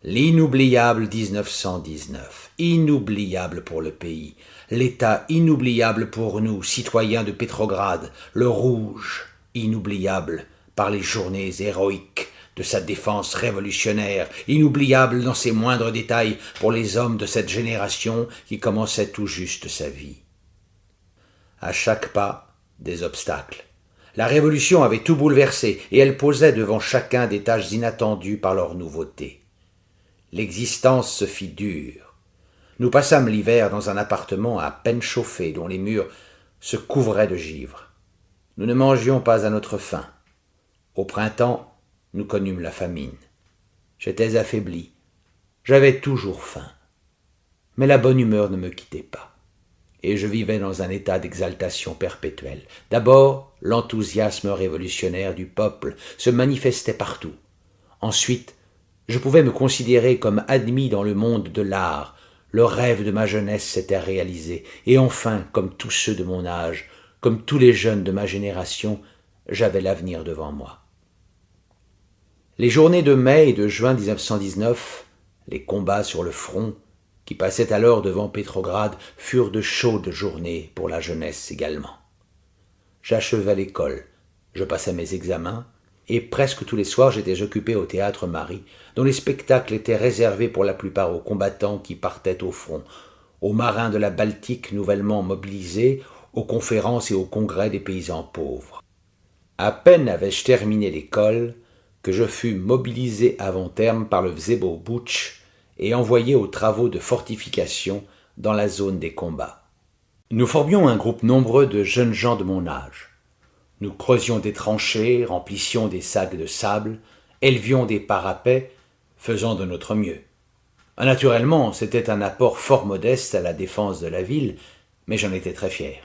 L'inoubliable 1919, inoubliable pour le pays, l'État inoubliable pour nous, citoyens de Pétrograd, le rouge, inoubliable par les journées héroïques de sa défense révolutionnaire, inoubliable dans ses moindres détails pour les hommes de cette génération qui commençait tout juste sa vie. À chaque pas, des obstacles. La Révolution avait tout bouleversé et elle posait devant chacun des tâches inattendues par leur nouveauté. L'existence se fit dure. Nous passâmes l'hiver dans un appartement à peine chauffé dont les murs se couvraient de givre. Nous ne mangions pas à notre faim. Au printemps, nous connûmes la famine. J'étais affaibli. J'avais toujours faim. Mais la bonne humeur ne me quittait pas. Et je vivais dans un état d'exaltation perpétuelle. D'abord, l'enthousiasme révolutionnaire du peuple se manifestait partout. Ensuite, je pouvais me considérer comme admis dans le monde de l'art. Le rêve de ma jeunesse s'était réalisé. Et enfin, comme tous ceux de mon âge, comme tous les jeunes de ma génération, j'avais l'avenir devant moi. Les journées de mai et de juin 1919, les combats sur le front, qui passaient alors devant Pétrograd, furent de chaudes journées pour la jeunesse également. J'achevais l'école, je passais mes examens, et presque tous les soirs j'étais occupé au théâtre Marie, dont les spectacles étaient réservés pour la plupart aux combattants qui partaient au front, aux marins de la Baltique nouvellement mobilisés, aux conférences et aux congrès des paysans pauvres. À peine avais-je terminé l'école que je fus mobilisé avant terme par le Wsebow-Butch et envoyé aux travaux de fortification dans la zone des combats. Nous formions un groupe nombreux de jeunes gens de mon âge. Nous creusions des tranchées, remplissions des sacs de sable, élevions des parapets, faisant de notre mieux. Naturellement, c'était un apport fort modeste à la défense de la ville, mais j'en étais très fier.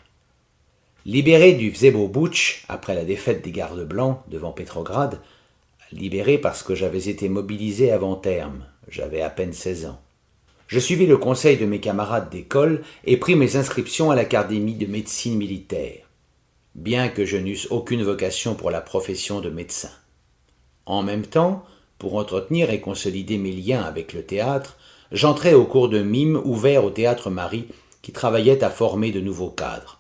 Libéré du Wsebow-Butch, après la défaite des gardes blancs devant Pétrograd, libéré parce que j'avais été mobilisé avant terme, j'avais à peine 16 ans. Je suivis le conseil de mes camarades d'école et pris mes inscriptions à l'Académie de médecine militaire, bien que je n'eusse aucune vocation pour la profession de médecin. En même temps, pour entretenir et consolider mes liens avec le théâtre, j'entrais au cours de mime ouvert au théâtre Marie qui travaillait à former de nouveaux cadres.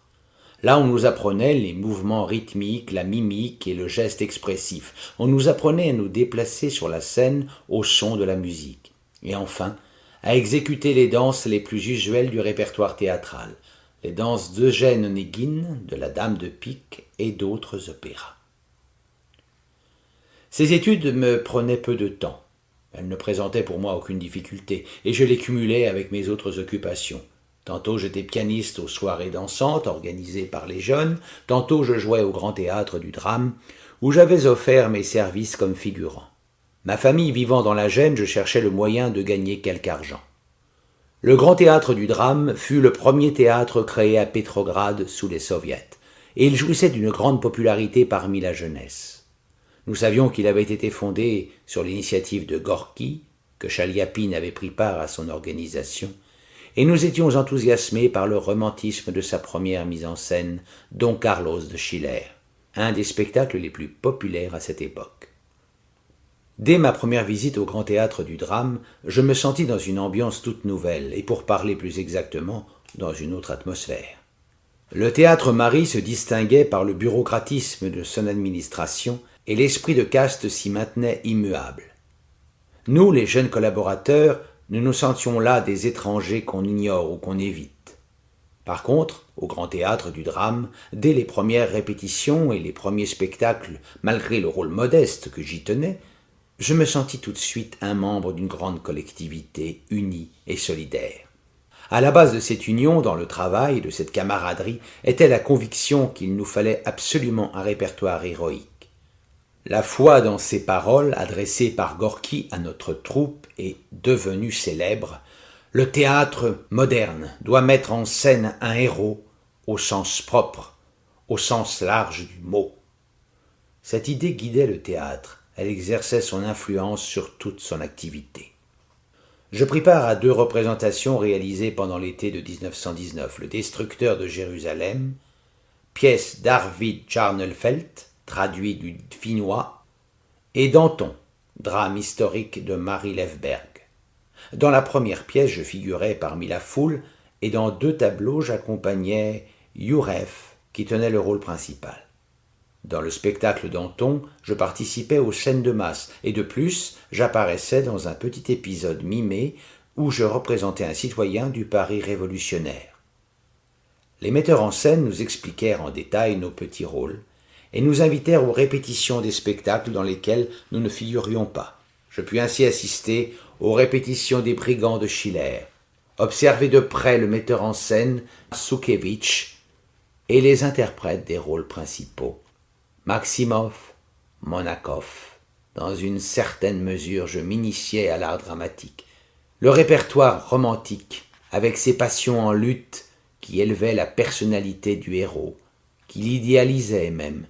Là, on nous apprenait les mouvements rythmiques, la mimique et le geste expressif. On nous apprenait à nous déplacer sur la scène au son de la musique. Et enfin, à exécuter les danses les plus usuelles du répertoire théâtral, les danses d'Eugène Onégine, de la Dame de Pique et d'autres opéras. Ces études me prenaient peu de temps. Elles ne présentaient pour moi aucune difficulté, et je les cumulais avec mes autres occupations. Tantôt j'étais pianiste aux soirées dansantes organisées par les jeunes, tantôt je jouais au Grand Théâtre du Drame, où j'avais offert mes services comme figurant. Ma famille vivant dans la gêne, je cherchais le moyen de gagner quelque argent. Le Grand Théâtre du Drame fut le premier théâtre créé à Pétrograd sous les soviets, et il jouissait d'une grande popularité parmi la jeunesse. Nous savions qu'il avait été fondé sur l'initiative de Gorki, que Chaliapine avait pris part à son organisation, et nous étions enthousiasmés par le romantisme de sa première mise en scène, Don Carlos de Schiller, un des spectacles les plus populaires à cette époque. Dès ma première visite au Grand Théâtre du Drame, je me sentis dans une ambiance toute nouvelle, et pour parler plus exactement, dans une autre atmosphère. Le Théâtre Marie se distinguait par le bureaucratisme de son administration, et l'esprit de caste s'y maintenait immuable. Nous, les jeunes collaborateurs, nous nous sentions là des étrangers qu'on ignore ou qu'on évite. Par contre, au Grand Théâtre du Drame, dès les premières répétitions et les premiers spectacles, malgré le rôle modeste que j'y tenais, je me sentis tout de suite un membre d'une grande collectivité unie et solidaire. À la base de cette union, dans le travail, de cette camaraderie, était la conviction qu'il nous fallait absolument un répertoire héroïque. La foi dans ces paroles adressées par Gorki à notre troupe est devenue célèbre. Le théâtre moderne doit mettre en scène un héros au sens propre, au sens large du mot. Cette idée guidait le théâtre, elle exerçait son influence sur toute son activité. Je pris part à 2 représentations réalisées pendant l'été de 1919, Le Destructeur de Jérusalem, pièce d'Arvid Jarnelfelt, traduit du finnois, et Danton, drame historique de Marie Lefberg. Dans la première pièce, je figurais parmi la foule, et dans 2 tableaux, j'accompagnais Youref, qui tenait le rôle principal. Dans le spectacle d'Anton, je participais aux scènes de masse, et de plus, j'apparaissais dans un petit épisode mimé où je représentais un citoyen du Paris révolutionnaire. Les metteurs en scène nous expliquèrent en détail nos petits rôles, et nous invitèrent aux répétitions des spectacles dans lesquels nous ne figurions pas. Je pus ainsi assister aux répétitions des Brigands de Schiller, observer de près le metteur en scène Soukevitch et les interprètes des rôles principaux, Maximov, Monakov. Dans une certaine mesure, je m'initiais à l'art dramatique. Le répertoire romantique, avec ses passions en lutte qui élevaient la personnalité du héros, qui l'idéalisait même,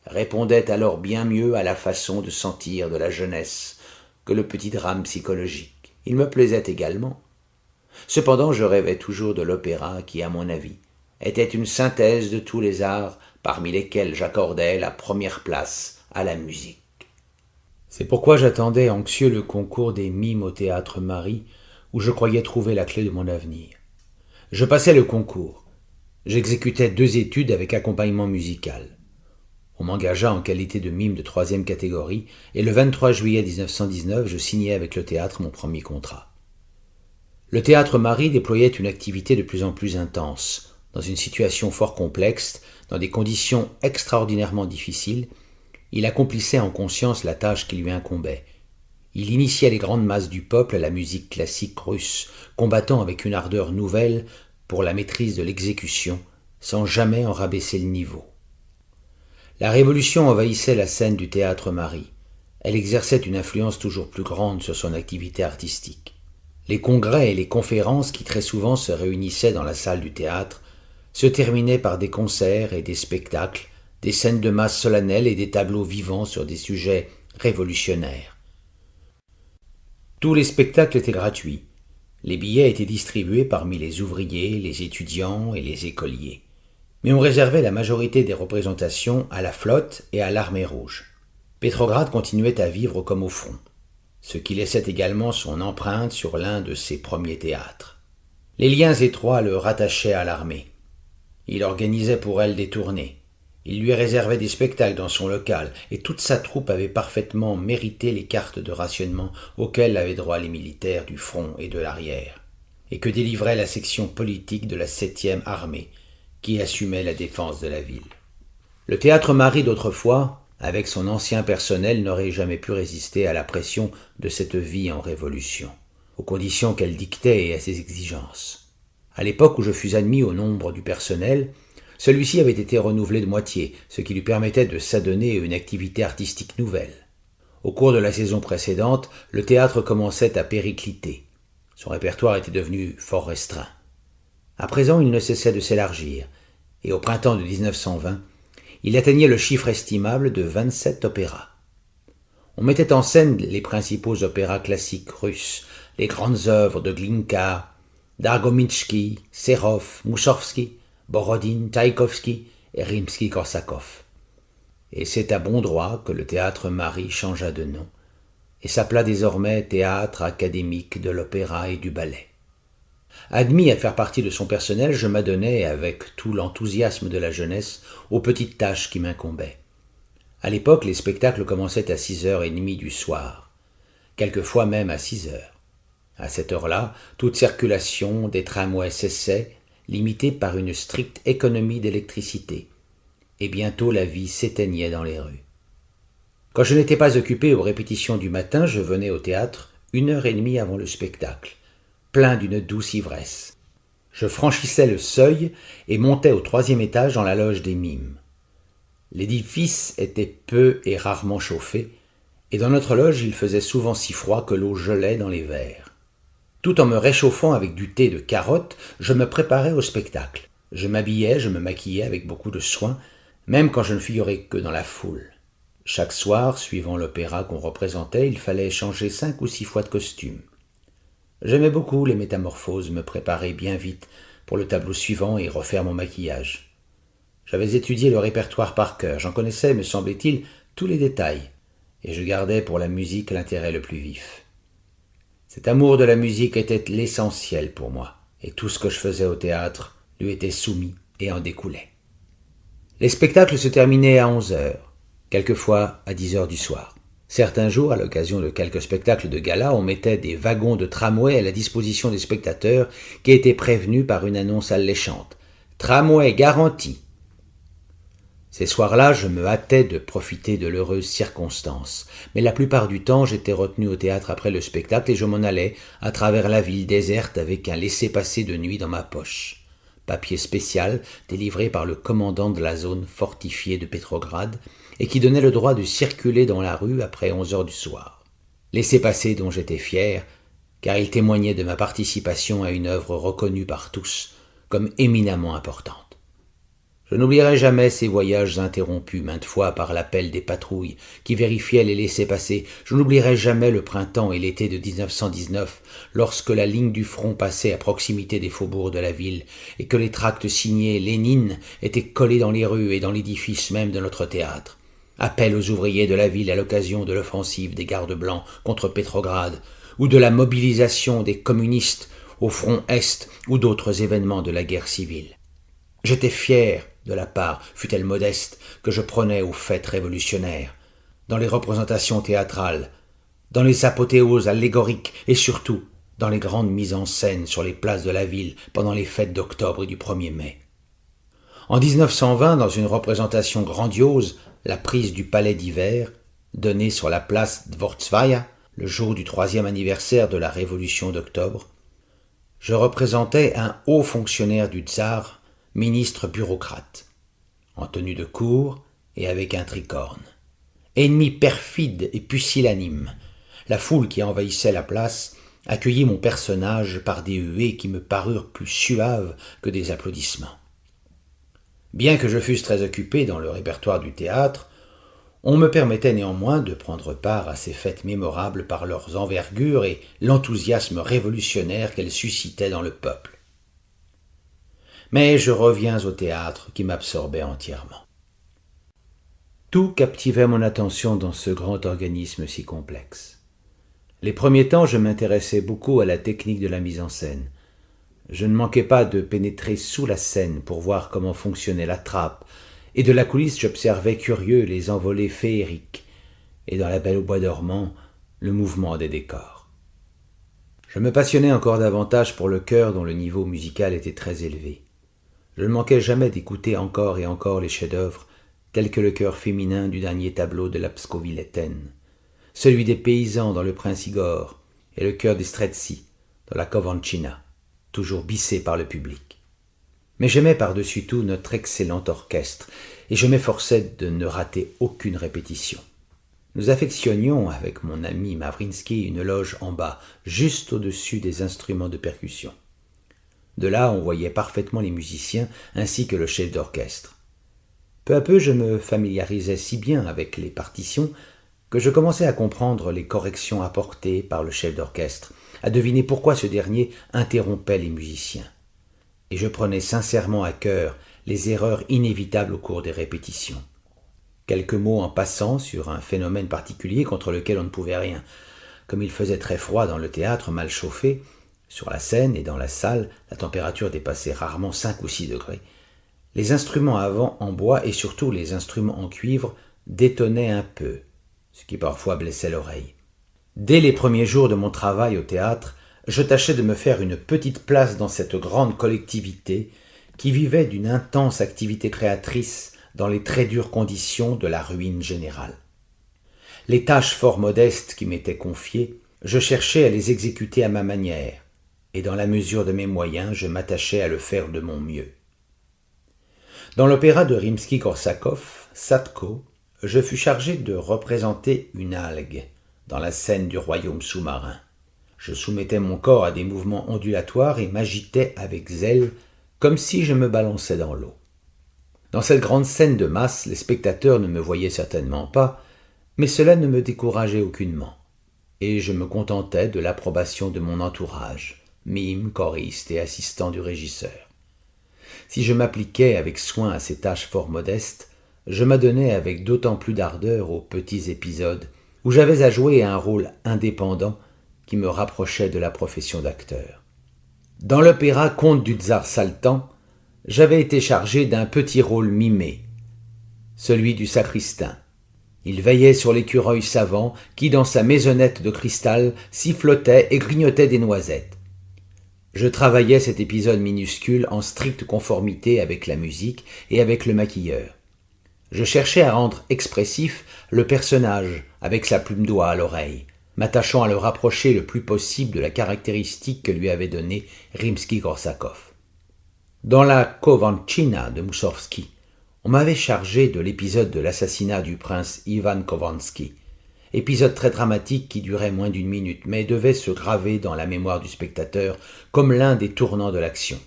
répondait alors bien mieux à la façon de sentir de la jeunesse que le petit drame psychologique. Il me plaisait également. Cependant, je rêvais toujours de l'opéra qui, à mon avis, était une synthèse de tous les arts parmi lesquels j'accordais la première place à la musique. C'est pourquoi j'attendais anxieux le concours des mimes au Théâtre Marie, où je croyais trouver la clé de mon avenir. Je passais le concours. J'exécutais 2 études avec accompagnement musical. On m'engagea en qualité de mime de 3e catégorie, et le 23 juillet 1919, je signai avec le théâtre mon premier contrat. Le Théâtre Marie déployait une activité de plus en plus intense, dans une situation fort complexe, dans des conditions extraordinairement difficiles. Il accomplissait en conscience la tâche qui lui incombait. Il initiait les grandes masses du peuple à la musique classique russe, combattant avec une ardeur nouvelle pour la maîtrise de l'exécution, sans jamais en rabaisser le niveau. La Révolution envahissait la scène du Théâtre Marie. Elle exerçait une influence toujours plus grande sur son activité artistique. Les congrès et les conférences qui très souvent se réunissaient dans la salle du théâtre se terminaient par des concerts et des spectacles, des scènes de masse solennelles et des tableaux vivants sur des sujets révolutionnaires. Tous les spectacles étaient gratuits. Les billets étaient distribués parmi les ouvriers, les étudiants et les écoliers. Mais on réservait la majorité des représentations à la flotte et à l'Armée rouge. Pétrograd continuait à vivre comme au front, ce qui laissait également son empreinte sur l'un de ses premiers théâtres. Les liens étroits le rattachaient à l'armée. Il organisait pour elle des tournées. Il lui réservait des spectacles dans son local, et toute sa troupe avait parfaitement mérité les cartes de rationnement auxquelles avaient droit les militaires du front et de l'arrière, et que délivrait la section politique de la 7e armée, qui assumait la défense de la ville. Le Théâtre Marie d'autrefois, avec son ancien personnel, n'aurait jamais pu résister à la pression de cette vie en révolution, aux conditions qu'elle dictait et à ses exigences. À l'époque où je fus admis au nombre du personnel, celui-ci avait été renouvelé de moitié, ce qui lui permettait de s'adonner à une activité artistique nouvelle. Au cours de la saison précédente, le théâtre commençait à péricliter. Son répertoire était devenu fort restreint. À présent, il ne cessait de s'élargir, et au printemps de 1920, il atteignait le chiffre estimable de 27 opéras. On mettait en scène les principaux opéras classiques russes, les grandes œuvres de Glinka, Dargominski, Serov, Moussorgsky, Borodine, Tchaïkovski et Rimsky-Korsakov. Et c'est à bon droit que le Théâtre Marie changea de nom et s'appela désormais Théâtre académique de l'opéra et du ballet. Admis à faire partie de son personnel, je m'adonnais avec tout l'enthousiasme de la jeunesse aux petites tâches qui m'incombaient. À l'époque, les spectacles commençaient à 6h30 du soir, quelquefois même à 6h. À cette heure-là, toute circulation des tramways cessait, limitée par une stricte économie d'électricité, et bientôt la vie s'éteignait dans les rues. Quand je n'étais pas occupé aux répétitions du matin, je venais au théâtre 1h30 avant le spectacle, plein d'une douce ivresse. Je franchissais le seuil et montais au 3e étage dans la loge des mimes. L'édifice était peu et rarement chauffé, et dans notre loge il faisait souvent si froid que l'eau gelait dans les verres. Tout en me réchauffant avec du thé de carotte, je me préparais au spectacle. Je m'habillais, je me maquillais avec beaucoup de soin, même quand je ne figurais que dans la foule. Chaque soir, suivant l'opéra qu'on représentait, il fallait changer 5 ou 6 fois de costume. J'aimais beaucoup les métamorphoses, me préparer bien vite pour le tableau suivant et refaire mon maquillage. J'avais étudié le répertoire par cœur, j'en connaissais, me semblait-il, tous les détails, et je gardais pour la musique l'intérêt le plus vif. Cet amour de la musique était l'essentiel pour moi, et tout ce que je faisais au théâtre lui était soumis et en découlait. Les spectacles se terminaient à 11 heures, quelquefois à 10 heures du soir. Certains jours, à l'occasion de quelques spectacles de gala, on mettait des wagons de tramway à la disposition des spectateurs qui étaient prévenus par une annonce alléchante. « Tramway garanti !» Ces soirs-là, je me hâtais de profiter de l'heureuse circonstance, mais la plupart du temps, j'étais retenu au théâtre après le spectacle et je m'en allais à travers la ville déserte avec un laissez-passer de nuit dans ma poche. Papier spécial délivré par le commandant de la zone fortifiée de Pétrograd et qui donnait le droit de circuler dans la rue après 11 heures du soir. Laissez-passer dont j'étais fier, car il témoignait de ma participation à une œuvre reconnue par tous comme éminemment importante. Je n'oublierai jamais ces voyages interrompus maintes fois par l'appel des patrouilles qui vérifiaient les laissez-passer. Je n'oublierai jamais le printemps et l'été de 1919, lorsque la ligne du front passait à proximité des faubourgs de la ville et que les tracts signés Lénine étaient collés dans les rues et dans l'édifice même de notre théâtre. Appel aux ouvriers de la ville à l'occasion de l'offensive des gardes blancs contre Pétrograd ou de la mobilisation des communistes au front Est ou d'autres événements de la guerre civile. J'étais fier de la part, fût-elle modeste, que je prenais aux fêtes révolutionnaires, dans les représentations théâtrales, dans les apothéoses allégoriques et surtout dans les grandes mises en scène sur les places de la ville pendant les fêtes d'octobre et du 1er mai. En 1920, dans une représentation grandiose, la prise du palais d'hiver, donnée sur la place Dvortsvaya, le jour du 3e anniversaire de la Révolution d'octobre, je représentais un haut fonctionnaire du tsar, ministre bureaucrate, en tenue de cour et avec un tricorne. Ennemi perfide et pusillanime, la foule qui envahissait la place accueillit mon personnage par des huées qui me parurent plus suaves que des applaudissements. Bien que je fusse très occupé dans le répertoire du théâtre, on me permettait néanmoins de prendre part à ces fêtes mémorables par leurs envergures et l'enthousiasme révolutionnaire qu'elles suscitaient dans le peuple. Mais je reviens au théâtre qui m'absorbait entièrement. Tout captivait mon attention dans ce grand organisme si complexe. Les premiers temps, je m'intéressais beaucoup à la technique de la mise en scène. Je ne manquais pas de pénétrer sous la scène pour voir comment fonctionnait la trappe, et de la coulisse j'observais curieux les envolées féeriques, et dans La Belle au bois dormant, le mouvement des décors. Je me passionnais encore davantage pour le chœur dont le niveau musical était très élevé. Je ne manquais jamais d'écouter encore et encore les chefs-d'œuvre, tels que le chœur féminin du dernier tableau de la Pskovileten, celui des paysans dans Le Prince Igor, et le chœur des Strezzi dans la Kovanchina, toujours bissé par le public. Mais j'aimais par-dessus tout notre excellent orchestre, et je m'efforçais de ne rater aucune répétition. Nous affectionnions, avec mon ami Mavrinsky, une loge en bas, juste au-dessus des instruments de percussion. De là, on voyait parfaitement les musiciens ainsi que le chef d'orchestre. Peu à peu, je me familiarisais si bien avec les partitions que je commençais à comprendre les corrections apportées par le chef d'orchestre, à deviner pourquoi ce dernier interrompait les musiciens. Et je prenais sincèrement à cœur les erreurs inévitables au cours des répétitions. Quelques mots en passant sur un phénomène particulier contre lequel on ne pouvait rien. Comme il faisait très froid dans le théâtre mal chauffé, sur la scène et dans la salle, la température dépassait rarement 5 ou 6 degrés. Les instruments à vent en bois et surtout les instruments en cuivre détonnaient un peu, ce qui parfois blessait l'oreille. Dès les premiers jours de mon travail au théâtre, je tâchais de me faire une petite place dans cette grande collectivité qui vivait d'une intense activité créatrice dans les très dures conditions de la ruine générale. Les tâches fort modestes qui m'étaient confiées, je cherchais à les exécuter à ma manière, et dans la mesure de mes moyens, je m'attachais à le faire de mon mieux. Dans l'opéra de Rimsky-Korsakov, Sadko, je fus chargé de représenter une algue dans la scène du royaume sous-marin. Je soumettais mon corps à des mouvements ondulatoires et m'agitais avec zèle, comme si je me balançais dans l'eau. Dans cette grande scène de masse, les spectateurs ne me voyaient certainement pas, mais cela ne me décourageait aucunement, et je me contentais de l'approbation de mon entourage, mime, choriste et assistant du régisseur. Si je m'appliquais avec soin à ces tâches fort modestes, je m'adonnais avec d'autant plus d'ardeur aux petits épisodes où j'avais à jouer un rôle indépendant qui me rapprochait de la profession d'acteur. Dans l'opéra Conte du tsar Saltan, j'avais été chargé d'un petit rôle mimé, celui du sacristain. Il veillait sur l'écureuil savant qui, dans sa maisonnette de cristal, sifflotait et grignotait des noisettes. Je travaillais cet épisode minuscule en stricte conformité avec la musique et avec le maquilleur. Je cherchais à rendre expressif le personnage avec sa plume d'oie à l'oreille, m'attachant à le rapprocher le plus possible de la caractéristique que lui avait donnée Rimsky-Korsakov. Dans la Kovanchina de Moussorgsky, on m'avait chargé de l'épisode de l'assassinat du prince Ivan Khovansky, épisode très dramatique qui durait moins d'1 minute, mais devait se graver dans la mémoire du spectateur comme l'un des tournants de l'action.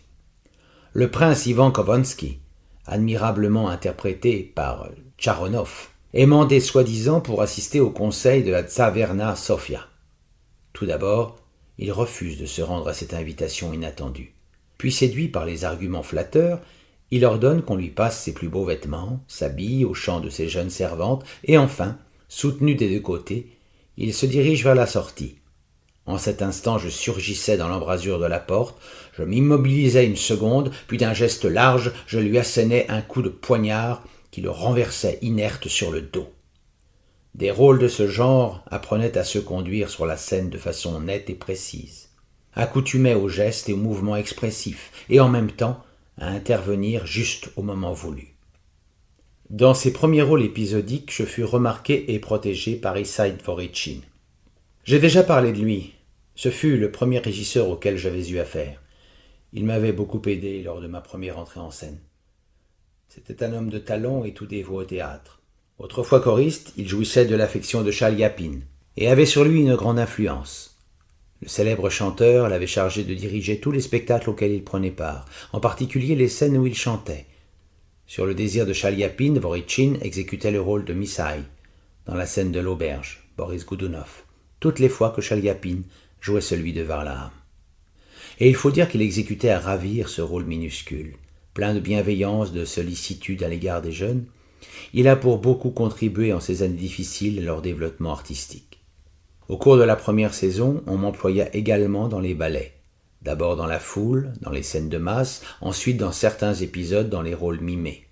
Le prince Ivan Khovansky, admirablement interprété par Tcharonov, est mandé soi-disant pour assister au conseil de la Tsaverna Sofia. Tout d'abord, il refuse de se rendre à cette invitation inattendue. Puis, séduit par les arguments flatteurs, il ordonne qu'on lui passe ses plus beaux vêtements, s'habille au chant de ses jeunes servantes, et enfin, soutenu des deux côtés, il se dirige vers la sortie. En cet instant, je surgissais dans l'embrasure de la porte, je m'immobilisais 1 seconde, puis d'un geste large, je lui assénais un coup de poignard qui le renversait inerte sur le dos. Des rôles de ce genre apprenaient à se conduire sur la scène de façon nette et précise, accoutumaient aux gestes et aux mouvements expressifs, et en même temps à intervenir juste au moment voulu. Dans ses premiers rôles épisodiques, je fus remarqué et protégé par Issai Dvoritshin. J'ai déjà parlé de lui. Ce fut le premier régisseur auquel j'avais eu affaire. Il m'avait beaucoup aidé lors de ma première entrée en scène. C'était un homme de talent et tout dévot au théâtre. Autrefois choriste, il jouissait de l'affection de Chaliapine et avait sur lui une grande influence. Le célèbre chanteur l'avait chargé de diriger tous les spectacles auxquels il prenait part, en particulier les scènes où il chantait. Sur le désir de Chaliapine, Dvoritshin exécutait le rôle de Missaï, dans la scène de l'auberge, Boris Goudounov, toutes les fois que Chaliapine jouait celui de Varlaam. Et il faut dire qu'il exécutait à ravir ce rôle minuscule, plein de bienveillance, de sollicitude à l'égard des jeunes. Il a pour beaucoup contribué en ces années difficiles à leur développement artistique. Au cours de la première saison, on m'employa également dans les ballets, d'abord dans la foule, dans les scènes de masse, ensuite dans certains épisodes dans les rôles mimés.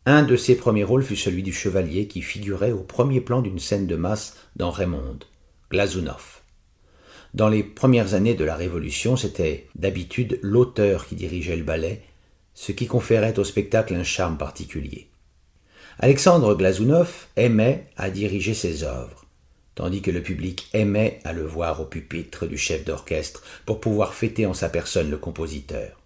Un de ses premiers rôles fut celui du chevalier qui figurait au premier plan d'une scène de masse dans Raymond, Glazunov. Dans les premières années de la Révolution, c'était d'habitude l'auteur qui dirigeait le ballet, ce qui conférait au spectacle un charme particulier. Alexandre Glazunov aimait à diriger ses œuvres, tandis que le public aimait à le voir au pupitre du chef d'orchestre pour pouvoir fêter en sa personne le compositeur.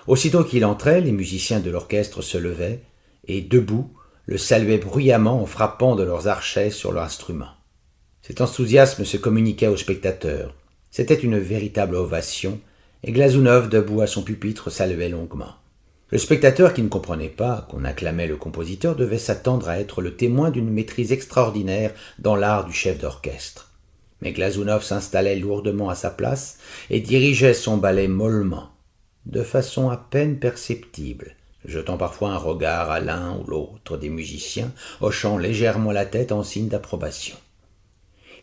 Aussitôt qu'il entrait, les musiciens de l'orchestre se levaient et, debout, le saluaient bruyamment en frappant de leurs archets sur leur instrument. Cet enthousiasme se communiquait aux spectateurs. C'était une véritable ovation, et Glazunov, debout à son pupitre, saluait longuement. Le spectateur qui ne comprenait pas qu'on acclamait le compositeur devait s'attendre à être le témoin d'une maîtrise extraordinaire dans l'art du chef d'orchestre. Mais Glazunov s'installait lourdement à sa place et dirigeait son ballet mollement, de façon à peine perceptible, jetant parfois un regard à l'un ou l'autre des musiciens, hochant légèrement la tête en signe d'approbation.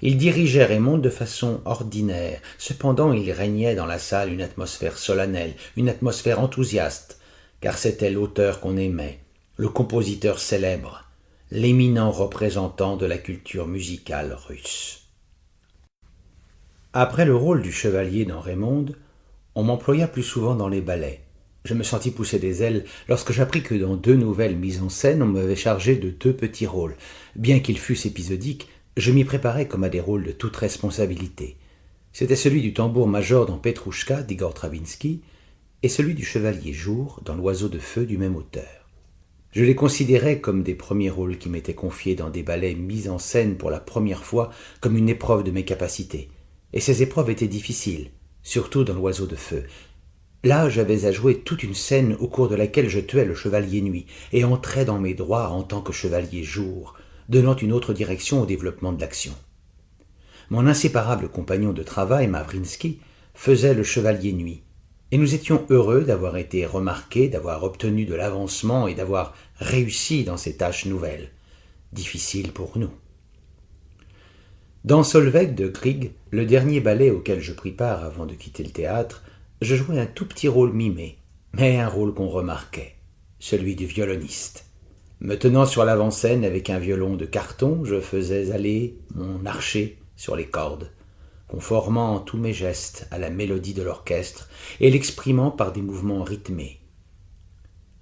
Il dirigeait Raymond de façon ordinaire, cependant il régnait dans la salle une atmosphère solennelle, une atmosphère enthousiaste, car c'était l'auteur qu'on aimait, le compositeur célèbre, l'éminent représentant de la culture musicale russe. Après le rôle du chevalier dans Raymond, on m'employa plus souvent dans les ballets. Je me sentis pousser des ailes lorsque j'appris que dans 2 nouvelles mises en scène, on m'avait chargé de 2 petits rôles. Bien qu'ils fussent épisodiques, je m'y préparais comme à des rôles de toute responsabilité. C'était celui du tambour-major dans Petrouchka d'Igor Stravinsky et celui du chevalier Jour dans L'Oiseau de feu du même auteur. Je les considérais comme des premiers rôles qui m'étaient confiés dans des ballets mis en scène pour la première fois comme une épreuve de mes capacités. Et ces épreuves étaient difficiles, surtout dans L'Oiseau de feu. Là, j'avais à jouer toute une scène au cours de laquelle je tuais le chevalier Nuit et entrais dans mes droits en tant que chevalier Jour, donnant une autre direction au développement de l'action. Mon inséparable compagnon de travail, Mavrinsky, faisait le chevalier Nuit, et nous étions heureux d'avoir été remarqués, d'avoir obtenu de l'avancement et d'avoir réussi dans ces tâches nouvelles, difficiles pour nous. Dans Solveig de Grieg, le dernier ballet auquel je pris part avant de quitter le théâtre, je jouais un tout petit rôle mimé, mais un rôle qu'on remarquait, celui du violoniste. Me tenant sur l'avant-scène avec un violon de carton, je faisais aller mon archet sur les cordes, conformant tous mes gestes à la mélodie de l'orchestre et l'exprimant par des mouvements rythmés.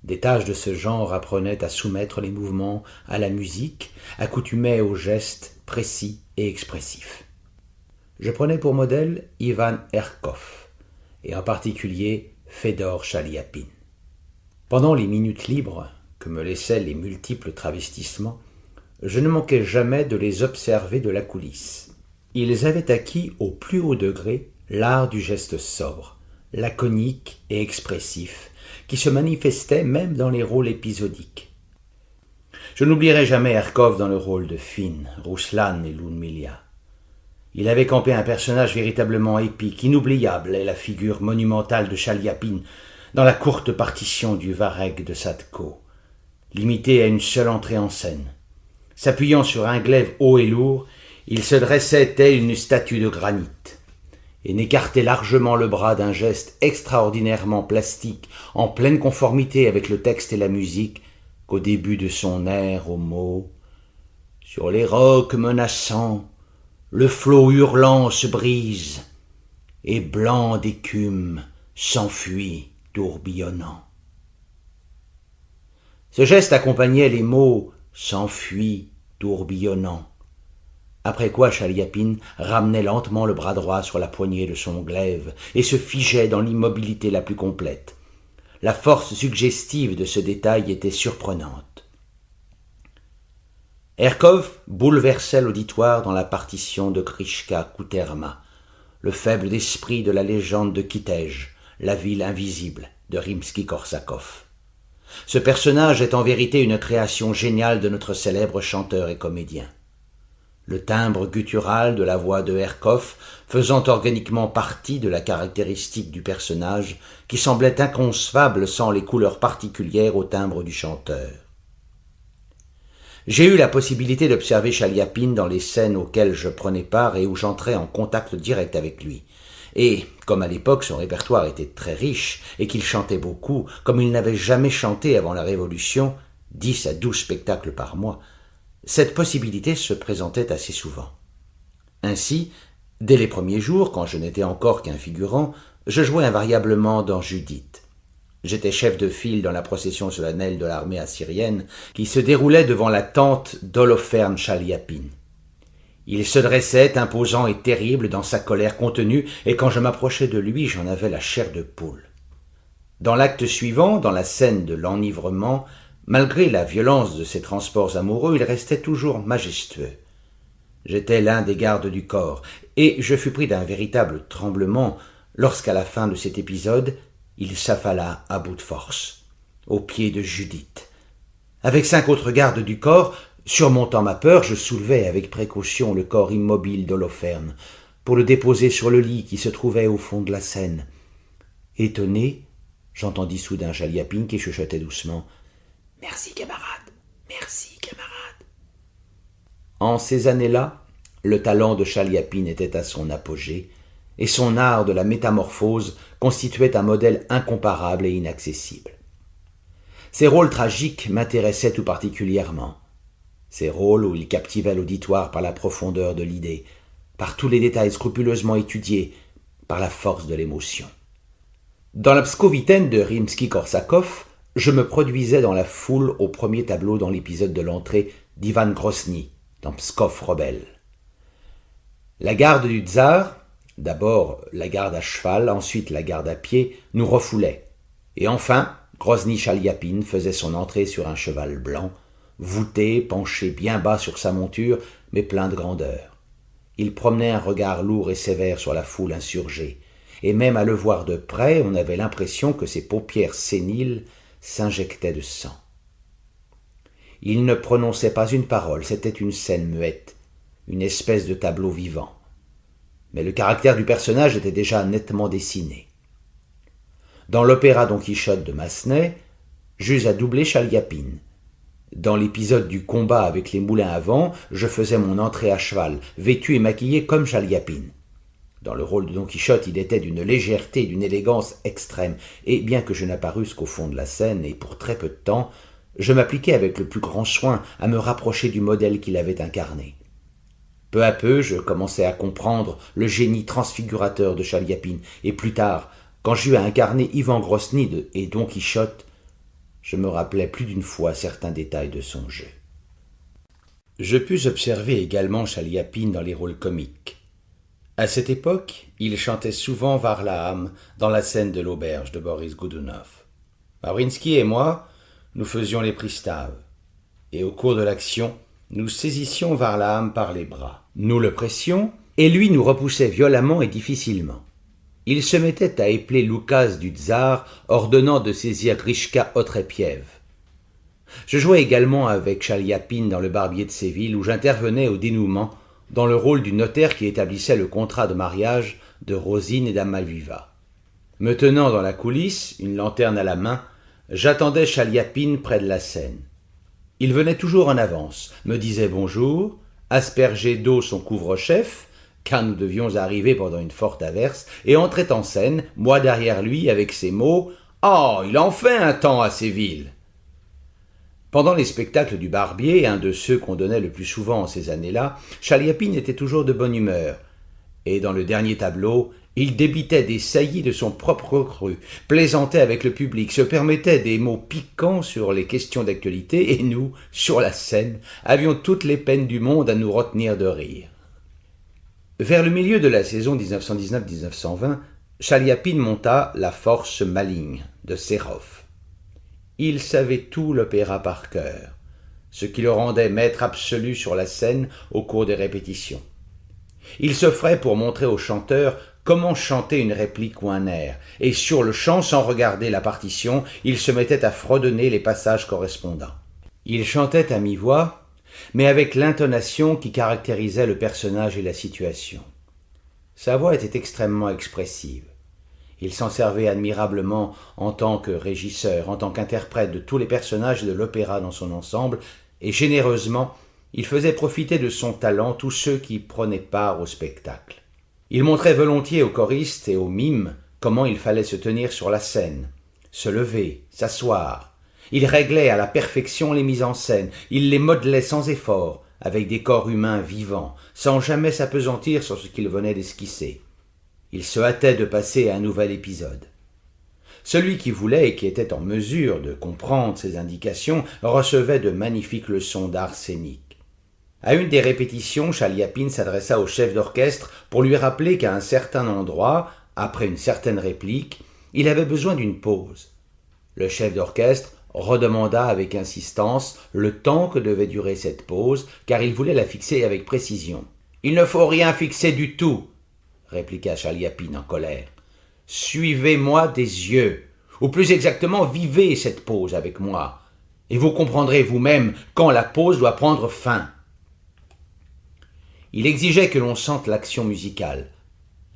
Des tâches de ce genre apprenaient à soumettre les mouvements à la musique, accoutumaient aux gestes précis et expressifs. Je prenais pour modèle Ivan Herkov, et en particulier Fédor Chaliapine. Pendant les minutes libres que me laissaient les multiples travestissements, je ne manquais jamais de les observer de la coulisse. Ils avaient acquis au plus haut degré l'art du geste sobre, laconique et expressif, qui se manifestait même dans les rôles épisodiques. Je n'oublierai jamais Herkov dans le rôle de Finn, Ruslan et Ludmilla. Il avait campé un personnage véritablement épique, inoubliable, et la figure monumentale de Chaliapine dans la courte partition du Vareg de Sadko, limitée à une seule entrée en scène. S'appuyant sur un glaive haut et lourd, il se dressait tel une statue de granit, et n'écartait largement le bras d'un geste extraordinairement plastique, en pleine conformité avec le texte et la musique, qu'au début de son air aux mots « Sur les rocs menaçants, le flot hurlant se brise, et blanc d'écume s'enfuit tourbillonnant. » Ce geste accompagnait les mots « s'enfuit tourbillonnant », après quoi Chaliapine ramenait lentement le bras droit sur la poignée de son glaive et se figeait dans l'immobilité la plus complète. La force suggestive de ce détail était surprenante. Herkov bouleversait l'auditoire dans la partition de Grishka Kuterma, le faible d'esprit de la légende de Kitej, la ville invisible de Rimsky-Korsakov. Ce personnage est en vérité une création géniale de notre célèbre chanteur et comédien. Le timbre guttural de la voix de Herkov faisant organiquement partie de la caractéristique du personnage qui semblait inconcevable sans les couleurs particulières au timbre du chanteur. J'ai eu la possibilité d'observer Chaliapine dans les scènes auxquelles je prenais part et où j'entrais en contact direct avec lui. Et, comme à l'époque son répertoire était très riche et qu'il chantait beaucoup, comme il n'avait jamais chanté avant la Révolution, 10 à 12 spectacles par mois, cette possibilité se présentait assez souvent. Ainsi, dès les premiers jours, quand je n'étais encore qu'un figurant, je jouais invariablement dans Judith. J'étais chef de file dans la procession solennelle de l'armée assyrienne qui se déroulait devant la tente d'Holoferne Chaliapine. Il se dressait, imposant et terrible dans sa colère contenue, et quand je m'approchais de lui, j'en avais la chair de poule. Dans l'acte suivant, dans la scène de l'enivrement, malgré la violence de ses transports amoureux, il restait toujours majestueux. J'étais l'un des gardes du corps, et je fus pris d'un véritable tremblement lorsqu'à la fin de cet épisode, il s'affala à bout de force, aux pieds de Judith. Avec 5 autres gardes du corps, surmontant ma peur, je soulevai avec précaution le corps immobile d'Holoferne pour le déposer sur le lit qui se trouvait au fond de la scène. Étonné, j'entendis soudain Chaliapine qui chuchotait doucement « Merci, camarade, merci, camarade. » En ces années-là, le talent de Chaliapine était à son apogée, et son art de la métamorphose constituait un modèle incomparable et inaccessible. Ses rôles tragiques m'intéressaient tout particulièrement. Ces rôles où il captivait l'auditoire par la profondeur de l'idée, par tous les détails scrupuleusement étudiés, par la force de l'émotion. Dans la Pskovitaine de Rimsky-Korsakov, je me produisais dans la foule au premier tableau dans l'épisode de l'entrée d'Ivan Grosny, dans Pskov Rebelle. La garde du tsar, d'abord la garde à cheval, ensuite la garde à pied, nous refoulait. Et enfin, Grosny Chaliapine faisait son entrée sur un cheval blanc, voûté, penché bien bas sur sa monture, mais plein de grandeur. Il promenait un regard lourd et sévère sur la foule insurgée, et même à le voir de près, on avait l'impression que ses paupières séniles s'injectaient de sang. Il ne prononçait pas une parole, c'était une scène muette, une espèce de tableau vivant. Mais le caractère du personnage était déjà nettement dessiné. Dans l'opéra Don Quichotte de Massenet, j'eus à doubler Chaliapine, Dans l'épisode du combat avec les moulins à vent, je faisais mon entrée à cheval, vêtu et maquillé comme Chaliapine. Dans le rôle de Don Quichotte, il était d'une légèreté et d'une élégance extrême, et bien que je n'apparusse qu'au fond de la scène, et pour très peu de temps, je m'appliquais avec le plus grand soin à me rapprocher du modèle qu'il avait incarné. Peu à peu, je commençais à comprendre le génie transfigurateur de Chaliapine, et plus tard, quand j'eus à incarner Ivan Grosnid et Don Quichotte, je me rappelais plus d'une fois certains détails de son jeu. Je pus observer également Chaliapine dans les rôles comiques. À cette époque, il chantait souvent Varlaam dans la scène de l'auberge de Boris Godunov. Mawrinsky et moi, nous faisions les pristaves, et au cours de l'action, nous saisissions Varlaam par les bras. Nous le pressions, et lui nous repoussait violemment et difficilement. Il se mettait à épeler l'oukase du tsar, ordonnant de saisir Grishka Otrépiev. Je jouais également avec Chaliapine dans Le Barbier de Séville, où j'intervenais au dénouement, dans le rôle du notaire qui établissait le contrat de mariage de Rosine et d'Amaviva. Me tenant dans la coulisse, une lanterne à la main, j'attendais Chaliapine près de la scène. Il venait toujours en avance, me disait bonjour, aspergeait d'eau son couvre-chef, car nous devions arriver pendant une forte averse, et entrait en scène, moi derrière lui, avec ces mots « Oh, il en fait un temps à Séville !» Pendant les spectacles du Barbier, un de ceux qu'on donnait le plus souvent en ces années-là, Chaliapine était toujours de bonne humeur. Et dans le dernier tableau, il débitait des saillies de son propre cru, plaisantait avec le public, se permettait des mots piquants sur les questions d'actualité, et nous, sur la scène, avions toutes les peines du monde à nous retenir de rire. Vers le milieu de la saison 1919-1920, Chaliapine monta La Force maligne de Serov. Il savait tout l'opéra par cœur, ce qui le rendait maître absolu sur la scène au cours des répétitions. Il s'offrait pour montrer aux chanteurs comment chanter une réplique ou un air, et sur le champ, sans regarder la partition, il se mettait à fredonner les passages correspondants. Il chantait à mi-voix, mais avec l'intonation qui caractérisait le personnage et la situation. Sa voix était extrêmement expressive. Il s'en servait admirablement en tant que régisseur, en tant qu'interprète de tous les personnages de l'opéra dans son ensemble, et généreusement, il faisait profiter de son talent tous ceux qui prenaient part au spectacle. Il montrait volontiers aux choristes et aux mimes comment il fallait se tenir sur la scène, se lever, s'asseoir. Il réglait à la perfection les mises en scène, il les modelait sans effort, avec des corps humains vivants, sans jamais s'appesantir sur ce qu'il venait d'esquisser. Il se hâtait de passer à un nouvel épisode. Celui qui voulait et qui était en mesure de comprendre ces indications recevait de magnifiques leçons d'art scénique. À une des répétitions, Chaliapine s'adressa au chef d'orchestre pour lui rappeler qu'à un certain endroit, après une certaine réplique, il avait besoin d'une pause. Le chef d'orchestre redemanda avec insistance le temps que devait durer cette pause, car il voulait la fixer avec précision. « Il ne faut rien fixer du tout !» répliqua Chaliapine en colère. « Suivez-moi des yeux, ou plus exactement, vivez cette pause avec moi, et vous comprendrez vous-même quand la pause doit prendre fin. » Il exigeait que l'on sente l'action musicale.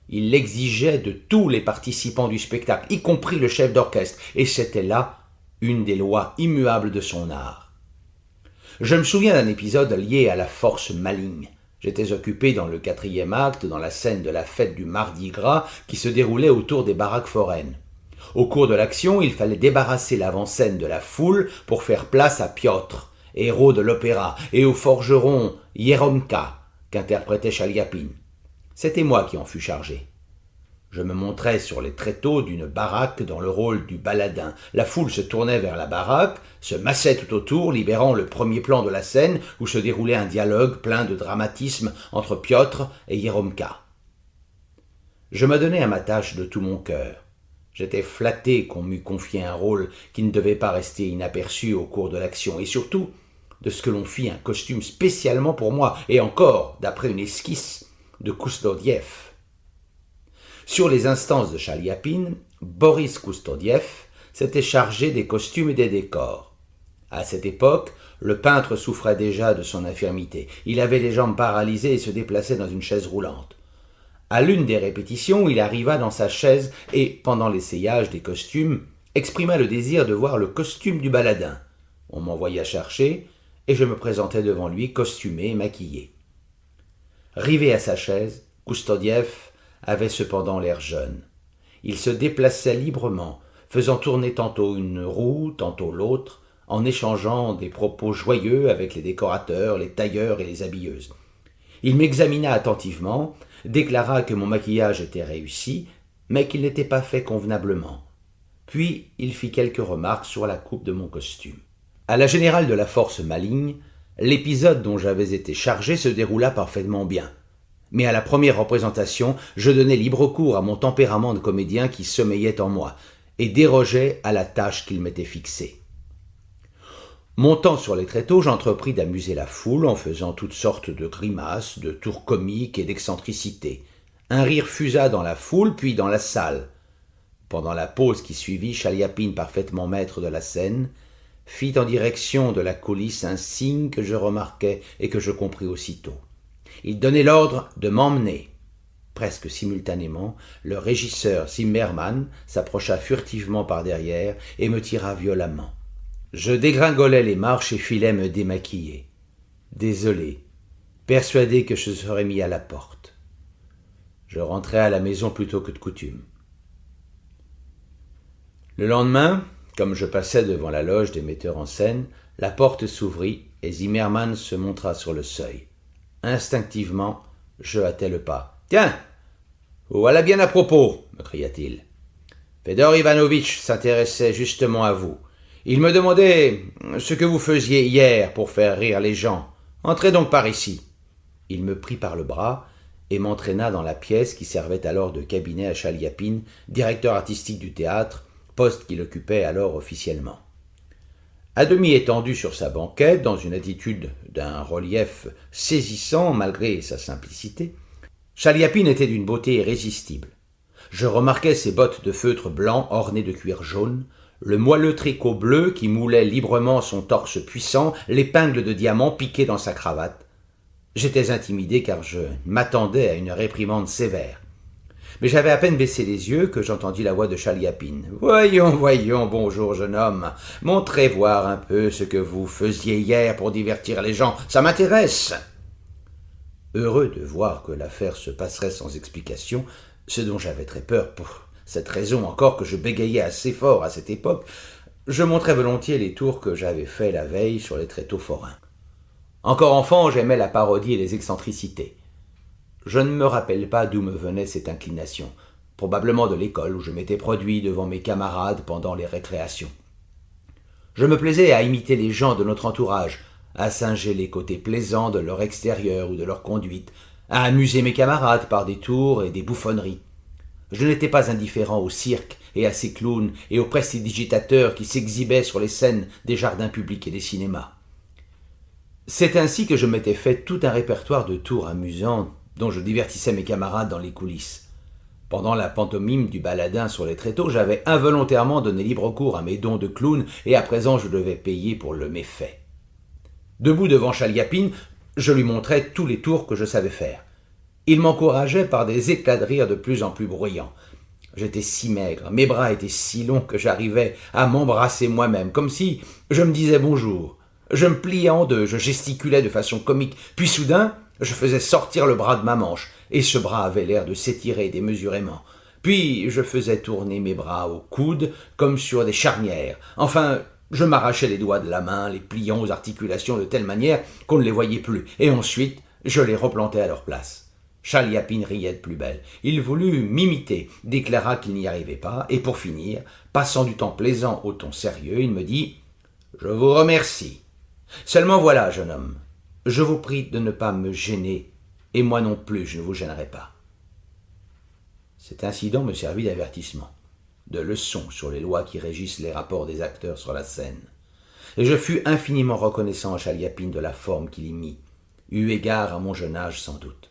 Il l'exigeait de tous les participants du spectacle, y compris le chef d'orchestre, et c'était là une des lois immuables de son art. Je me souviens d'un épisode lié à la force maligne. J'étais occupé dans le 4e acte, dans la scène de la fête du Mardi Gras qui se déroulait autour des baraques foraines. Au cours de l'action, il fallait débarrasser l'avant-scène de la foule pour faire place à Piotr, héros de l'opéra, et au forgeron Yeromka, qu'interprétait Chaliapine. C'était moi qui en fus chargé. Je me montrais sur les tréteaux d'une baraque dans le rôle du baladin. La foule se tournait vers la baraque, se massait tout autour, libérant le premier plan de la scène où se déroulait un dialogue plein de dramatisme entre Piotr et Yeromka. Je m'adonnais à ma tâche de tout mon cœur. J'étais flatté qu'on m'eût confié un rôle qui ne devait pas rester inaperçu au cours de l'action, et surtout de ce que l'on fit un costume spécialement pour moi, et encore d'après une esquisse de Koustodiev. Sur les instances de Chaliapine, Boris Koustodiev s'était chargé des costumes et des décors. À cette époque, le peintre souffrait déjà de son infirmité. Il avait les jambes paralysées et se déplaçait dans une chaise roulante. À l'une des répétitions, il arriva dans sa chaise et, pendant l'essayage des costumes, exprima le désir de voir le costume du baladin. On m'envoya chercher, et je me présentai devant lui, costumé et maquillé. Rivé à sa chaise, Koustodiev avait cependant l'air jeune. Il se déplaçait librement, faisant tourner tantôt une roue, tantôt l'autre, en échangeant des propos joyeux avec les décorateurs, les tailleurs et les habilleuses. Il m'examina attentivement, déclara que mon maquillage était réussi, mais qu'il n'était pas fait convenablement. Puis il fit quelques remarques sur la coupe de mon costume. À la générale de la force maligne, l'épisode dont j'avais été chargé se déroula parfaitement bien. Mais à la première représentation, je donnai libre cours à mon tempérament de comédien qui sommeillait en moi, et dérogeais à la tâche qu'il m'était fixée. Montant sur les tréteaux, j'entrepris d'amuser la foule en faisant toutes sortes de grimaces, de tours comiques et d'excentricités. Un rire fusa dans la foule, puis dans la salle. Pendant la pause qui suivit, Chaliapine, parfaitement maître de la scène, fit en direction de la coulisse un signe que je remarquai et que je compris aussitôt. Il donnait l'ordre de m'emmener. Presque simultanément, le régisseur Zimmermann s'approcha furtivement par derrière et me tira violemment. Je dégringolai les marches et filais me démaquiller. Désolé, persuadé que je serais mis à la porte. Je rentrai à la maison plus tôt que de coutume. Le lendemain, comme je passais devant la loge des metteurs en scène, la porte s'ouvrit et Zimmermann se montra sur le seuil. Instinctivement, je hâtai le pas. « Tiens, voilà bien à propos, me cria-t-il. Fedor Ivanovitch s'intéressait justement à vous. Il me demandait ce que vous faisiez hier pour faire rire les gens. Entrez donc par ici. » Il me prit par le bras et m'entraîna dans la pièce qui servait alors de cabinet à Chaliapine, directeur artistique du théâtre, poste qu'il occupait alors officiellement. À demi étendu sur sa banquette, dans une attitude d'un relief saisissant malgré sa simplicité, Chaliapine était d'une beauté irrésistible. Je remarquais ses bottes de feutre blanc ornées de cuir jaune, le moelleux tricot bleu qui moulait librement son torse puissant, l'épingle de diamant piquée dans sa cravate. J'étais intimidé car je m'attendais à une réprimande sévère. Mais j'avais à peine baissé les yeux que j'entendis la voix de Chaliapine. « Voyons, voyons, bonjour jeune homme, montrez voir un peu ce que vous faisiez hier pour divertir les gens, ça m'intéresse !» Heureux de voir que l'affaire se passerait sans explication, ce dont j'avais très peur pour cette raison encore que je bégayais assez fort à cette époque, je montrais volontiers les tours que j'avais faits la veille sur les tréteaux forains. Encore enfant, j'aimais la parodie et les excentricités. Je ne me rappelle pas d'où me venait cette inclination, probablement de l'école où je m'étais produit devant mes camarades pendant les récréations. Je me plaisais à imiter les gens de notre entourage, à singer les côtés plaisants de leur extérieur ou de leur conduite, à amuser mes camarades par des tours et des bouffonneries. Je n'étais pas indifférent au cirque et à ses clowns et aux prestidigitateurs qui s'exhibaient sur les scènes des jardins publics et des cinémas. C'est ainsi que je m'étais fait tout un répertoire de tours amusants dont je divertissais mes camarades dans les coulisses. Pendant la pantomime du baladin sur les tréteaux, j'avais involontairement donné libre cours à mes dons de clown et à présent je devais payer pour le méfait. Debout devant Chaliapine, je lui montrais tous les tours que je savais faire. Il m'encourageait par des éclats de rire de plus en plus bruyants. J'étais si maigre, mes bras étaient si longs que j'arrivais à m'embrasser moi-même, comme si je me disais bonjour. Je me pliais en deux, je gesticulais de façon comique, puis soudain, je faisais sortir le bras de ma manche, et ce bras avait l'air de s'étirer démesurément. Puis je faisais tourner mes bras au coude, comme sur des charnières. Enfin, je m'arrachais les doigts de la main, les pliant aux articulations de telle manière qu'on ne les voyait plus, et ensuite, je les replantais à leur place. Chaliapine riait de plus belle. Il voulut m'imiter, déclara qu'il n'y arrivait pas, et pour finir, passant du temps plaisant au ton sérieux, il me dit « Je vous remercie. Seulement voilà, jeune homme, je vous prie de ne pas me gêner, et moi non plus je ne vous gênerai pas. » Cet incident me servit d'avertissement, de leçon sur les lois qui régissent les rapports des acteurs sur la scène, et je fus infiniment reconnaissant à Chaliapine de la forme qu'il y mit, eu égard à mon jeune âge sans doute.